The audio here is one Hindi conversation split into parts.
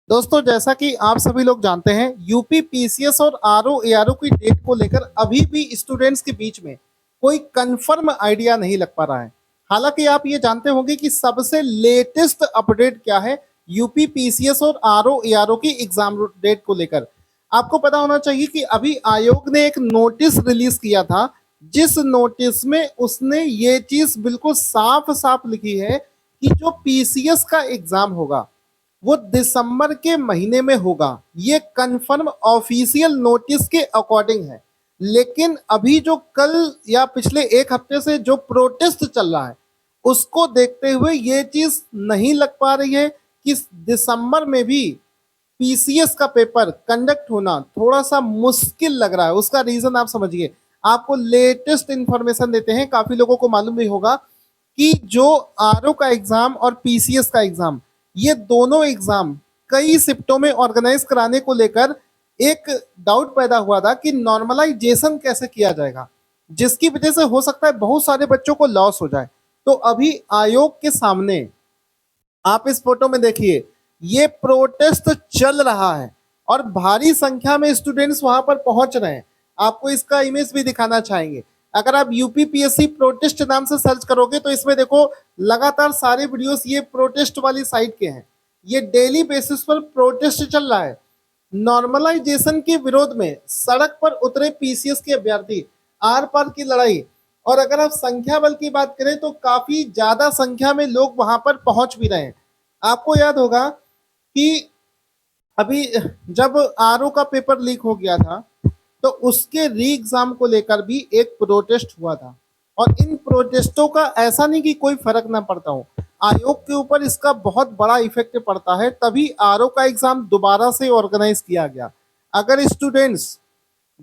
दोस्तों, जैसा कि आप सभी लोग जानते हैं, यूपी पीसीएस और आरओ एआरओ की डेट को लेकर अभी भी स्टूडेंट्स के बीच में कोई कंफर्म आइडिया नहीं लग पा रहा है। हालांकि आप ये जानते होंगे कि सबसे लेटेस्ट अपडेट क्या है यूपी पीसीएस और आरओ एआरओ की एग्जाम डेट को लेकर। आपको पता होना चाहिए कि अभी आयोग ने एक नोटिस रिलीज किया था, जिस नोटिस में उसने ये चीज बिल्कुल साफ साफ लिखी है कि जो पीसीएस का एग्जाम होगा वो दिसंबर के महीने में होगा। ये कंफर्म ऑफिशियल नोटिस के अकॉर्डिंग है। लेकिन अभी जो कल या पिछले एक हफ्ते से जो प्रोटेस्ट चल रहा है उसको देखते हुए ये चीज नहीं लग पा रही है कि दिसंबर में भी पीसीएस का पेपर कंडक्ट होना थोड़ा सा मुश्किल लग रहा है। उसका रीजन आप समझिए। आपको लेटेस्ट इंफॉर्मेशन देते हैं, काफी लोगों को मालूम नहीं होगा कि जो आरओ का एग्जाम और पीसीएस का एग्जाम, ये दोनों एग्जाम कई शिफ्टों में ऑर्गेनाइज कराने को लेकर एक डाउट पैदा हुआ था कि नॉर्मलाइजेशन कैसे किया जाएगा, जिसकी वजह से हो सकता है बहुत सारे बच्चों को लॉस हो जाए। तो अभी आयोग के सामने आप इस फोटो में देखिए, ये प्रोटेस्ट चल रहा है और भारी संख्या में स्टूडेंट्स वहां पर पहुंच रहे हैं। आपको इसका इमेज भी दिखाना चाहेंगे। अगर आप यूपीपीएससी प्रोटेस्ट नाम से सर्च करोगे तो इसमें देखो लगातार सारे वीडियोस ये प्रोटेस्ट वाली साइड के हैं। ये डेली बेसिस पर प्रोटेस्ट चल रहा है। नॉर्मलाइजेशन के विरोध में सड़क पर उतरे पीसीएस के अभ्यर्थी, आर पार की लड़ाई। और अगर आप संख्या बल की बात करें तो काफी ज्यादा संख्या में लोग वहां पर पहुंच भी रहे हैं। आपको याद होगा कि अभी जब आरओ का पेपर लीक हो गया था तो उसके री एग्जाम को लेकर भी एक प्रोटेस्ट हुआ था। और इन प्रोटेस्टों का ऐसा नहीं कि कोई फर्क ना पड़ता हो, आयोग के ऊपर इसका बहुत बड़ा इफेक्ट पड़ता है। तभी आरओ का एग्जाम दोबारा से ऑर्गेनाइज किया गया। अगर स्टूडेंट्स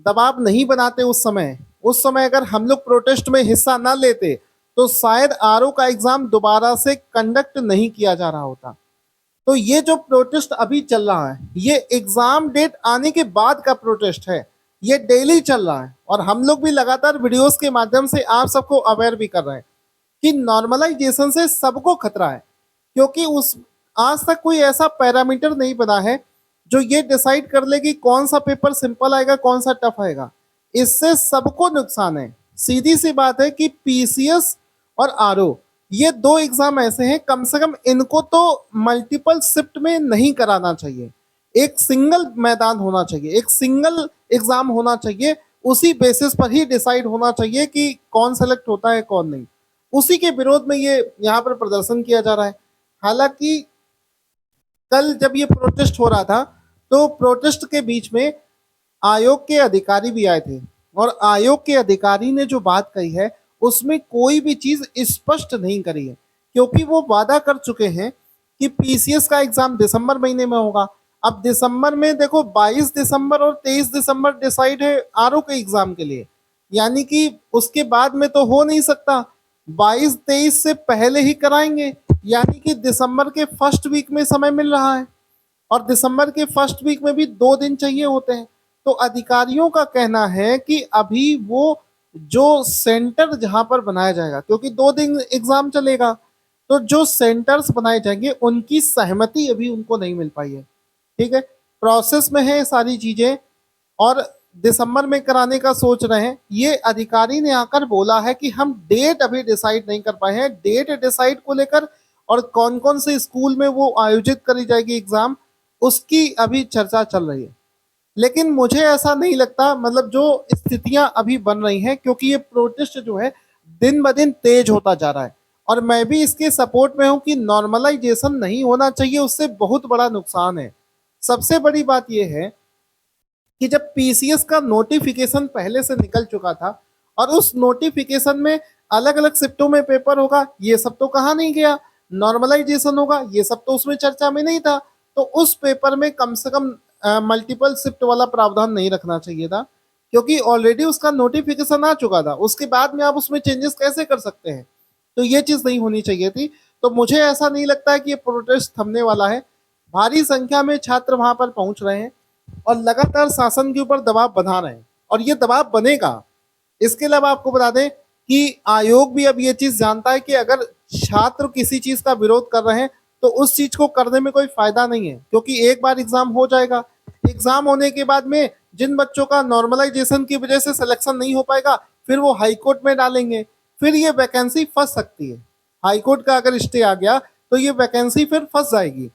दबाव नहीं बनाते उस समय अगर हम लोग प्रोटेस्ट में हिस्सा ना लेते तो शायद आरओ का एग्जाम दोबारा से कंडक्ट नहीं किया जा रहा होता। तो ये जो प्रोटेस्ट अभी चल रहा है ये एग्जाम डेट आने के बाद का प्रोटेस्ट है। ये डेली चल रहा है और हम लोग भी लगातार वीडियोस के माध्यम से आप सबको अवेयर भी कर रहे हैं कि नॉर्मलाइजेशन से सबको खतरा है। क्योंकि उस आज तक कोई ऐसा पैरामीटर नहीं बना है जो ये डिसाइड कर ले कि कौन सा पेपर सिंपल आएगा कौन सा टफ आएगा। इससे सबको नुकसान है। सीधी सी बात है कि पीसीएस और आरओ ये दो एग्जाम ऐसे हैं, कम से कम इनको तो मल्टीपल शिफ्ट में नहीं कराना चाहिए। एक सिंगल मैदान होना चाहिए, एक सिंगल एग्जाम होना चाहिए। उसी बेसिस पर ही डिसाइड होना चाहिए कि कौन सेलेक्ट होता है कौन नहीं। उसी के विरोध में ये यहाँ पर प्रदर्शन किया जा रहा है। हालांकि कल जब ये प्रोटेस्ट हो रहा था तो प्रोटेस्ट के बीच में आयोग के अधिकारी भी आए थे और आयोग के अधिकारी ने जो बात कही है उसमें कोई भी चीज स्पष्ट नहीं करी है। क्योंकि वो वादा कर चुके हैं कि पीसीएस का एग्जाम दिसंबर महीने में होगा। अब दिसंबर में देखो 22 दिसंबर और 23 दिसंबर डिसाइड है आरओ के एग्जाम के लिए, यानी कि उसके बाद में तो हो नहीं सकता। 22-23 से पहले ही कराएंगे, यानी कि दिसंबर के फर्स्ट वीक में समय मिल रहा है और दिसंबर के फर्स्ट वीक में भी 2 दिन चाहिए होते हैं। तो अधिकारियों का कहना है कि अभी वो जो सेंटर जहां पर बनाया जाएगा, क्योंकि 2 दिन एग्जाम चलेगा, तो जो सेंटर्स बनाए जाएंगे उनकी सहमति अभी उनको नहीं मिल पाई है। ठीक है, प्रोसेस में है सारी चीजें और दिसंबर में कराने का सोच रहे हैं। ये अधिकारी ने आकर बोला है कि हम डेट अभी डिसाइड नहीं कर पाए हैं। डेट डिसाइड को लेकर और कौन कौन से स्कूल में वो आयोजित करी जाएगी एग्जाम, उसकी अभी चर्चा चल रही है। लेकिन मुझे ऐसा नहीं लगता, मतलब जो स्थितियां अभी बन रही हैं, क्योंकि ये प्रोटेस्ट जो है दिन ब दिन तेज होता जा रहा है और मैं भी इसके सपोर्ट में हूं कि नॉर्मलाइजेशन नहीं होना चाहिए, उससे बहुत बड़ा नुकसान है। सबसे बड़ी बात यह है कि जब पीसीएस का नोटिफिकेशन पहले से निकल चुका था और उस नोटिफिकेशन में अलग अलग शिफ्टों में पेपर होगा, ये सब तो कहा नहीं गया। नॉर्मलाइजेशन होगा, ये सब तो उसमें चर्चा में नहीं था। तो उस पेपर में कम से कम मल्टीपल शिफ्ट वाला प्रावधान नहीं रखना चाहिए था, क्योंकि ऑलरेडी उसका नोटिफिकेशन आ चुका था। उसके बाद में आप उसमें चेंजेस कैसे कर सकते हैं? तो ये चीज नहीं होनी चाहिए थी। तो मुझे ऐसा नहीं लगता है कि ये प्रोटेस्ट थमने वाला है। भारी संख्या में छात्र वहां पर पहुंच रहे हैं और लगातार शासन के ऊपर दबाव बना रहे हैं और ये दबाव बनेगा। इसके अलावा आपको बता दें कि आयोग भी अब ये चीज जानता है कि अगर छात्र किसी चीज का विरोध कर रहे हैं तो तो उस चीज को करने में कोई फायदा नहीं है, क्योंकि एक बार एग्जाम हो जाएगा, एग्जाम होने के बाद में जिन बच्चों का नॉर्मलाइजेशन की वजह से सिलेक्शन नहीं हो पाएगा, फिर वो हाई कोर्ट में डालेंगे, फिर ये वैकेंसी फंस सकती है। हाई कोर्ट का अगर स्टे आ गया तो ये वैकेंसी फिर फंस जाएगी।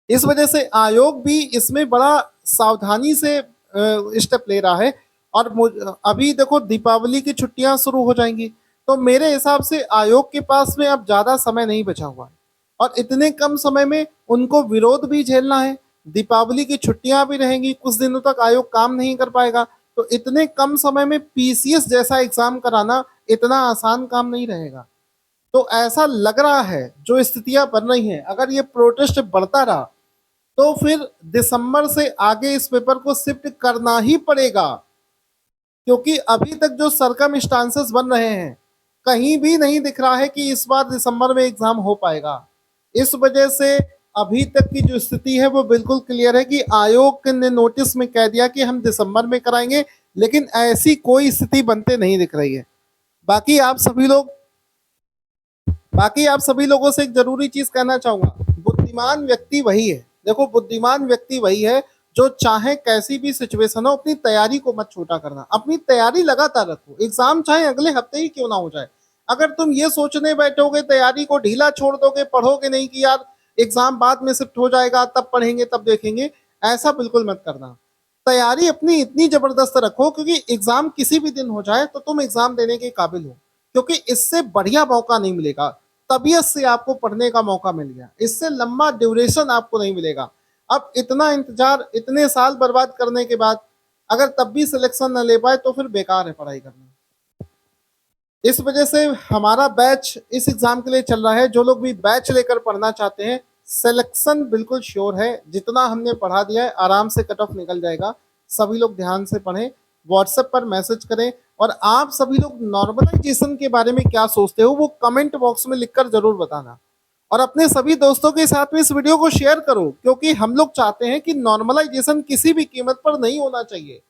इस वजह से आयोग भी इसमें बड़ा सावधानी से स्टेप ले रहा है। और अभी देखो दीपावली की छुट्टियां शुरू हो जाएंगी, तो मेरे हिसाब से आयोग के पास में अब ज्यादा समय नहीं बचा हुआ है, और इतने कम समय में उनको विरोध भी झेलना है, दीपावली की छुट्टियां भी रहेंगी, कुछ दिनों तक आयोग काम नहीं कर पाएगा, तो इतने कम समय में पीसीएस जैसा एग्जाम कराना इतना आसान काम नहीं रहेगा। तो ऐसा लग रहा है, जो स्थितियां बन रही हैं, अगर ये प्रोटेस्ट बढ़ता रहा तो फिर दिसंबर से आगे इस पेपर को शिफ्ट करना ही पड़ेगा, क्योंकि अभी तक जो सरकमस्टांसेस बन रहे हैं, कहीं भी नहीं दिख रहा है कि इस बार दिसंबर में एग्जाम हो पाएगा। इस वजह से अभी तक की जो स्थिति है वो बिल्कुल क्लियर है कि आयोग ने नोटिस में कह दिया कि हम दिसंबर में कराएंगे, लेकिन ऐसी कोई स्थिति बनते नहीं दिख रही है। बाकी आप सभी लोगों से एक जरूरी चीज कहना चाहूंगा, बुद्धिमान व्यक्ति वही है, देखो बुद्धिमान व्यक्ति वही है जो चाहे कैसी भी सिचुएशन हो अपनी तैयारी को मत छोटा करना, अपनी तैयारी लगातार रखो, एग्जाम चाहे अगले हफ्ते ही क्यों ना हो जाए। अगर तुम ये सोचने बैठोगे, तैयारी को ढीला छोड़ दोगे, पढ़ोगे नहीं कि यार एग्जाम बाद में शिफ्ट हो जाएगा तब पढ़ेंगे तब देखेंगे, ऐसा बिल्कुल मत करना। तैयारी अपनी इतनी जबरदस्त रखो क्योंकि एग्जाम किसी भी दिन हो जाए तो तुम एग्जाम देने के काबिल हो, क्योंकि इससे बढ़िया मौका नहीं मिलेगा। तबीयत से आपको पढ़ने का मौका मिल गया, इससे लंबा ड्यूरेशन आपको नहीं मिलेगा। अब इतना इंतजार, इतने साल बर्बाद करने के बाद अगर तब भी सिलेक्शन न ले पाए तो फिर बेकार है पढ़ाई करना। इस वजह से हमारा बैच इस एग्जाम के लिए चल रहा है। जो लोग भी बैच लेकर पढ़ना चाहते हैं, सिलेक्शन बिल्कुल श्योर है, जितना हमने पढ़ा दिया है आराम से कट ऑफ निकल जाएगा। सभी लोग ध्यान से पढ़ें, व्हाट्सएप पर मैसेज करें, और आप सभी लोग नॉर्मलाइजेशन के बारे में क्या सोचते हो वो कमेंट बॉक्स में लिखकर जरूर बताना, और अपने सभी दोस्तों के साथ में इस वीडियो को शेयर करो, क्योंकि हम लोग चाहते हैं कि नॉर्मलाइजेशन किसी भी कीमत पर नहीं होना चाहिए।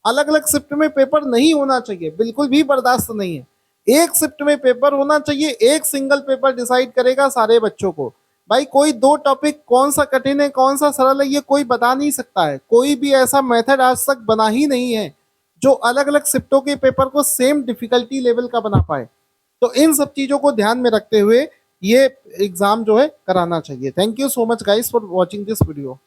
अलग अलग शिफ्ट में पेपर नहीं होना चाहिए, बिल्कुल भी बर्दाश्त नहीं है। एक शिफ्ट में पेपर होना चाहिए, एक सिंगल पेपर डिसाइड करेगा सारे बच्चों को। भाई कोई दो टॉपिक कौन सा कठिन है कौन सा सरल है ये कोई बता नहीं सकता है, कोई भी ऐसा मेथड आज तक बना ही नहीं है जो अलग अलग शिफ्टों के पेपर को सेम डिफिकल्टी लेवल का बना पाए। तो इन सब चीजों को ध्यान में रखते हुए ये एग्जाम जो है कराना चाहिए। Thank you so much guys for watching this video.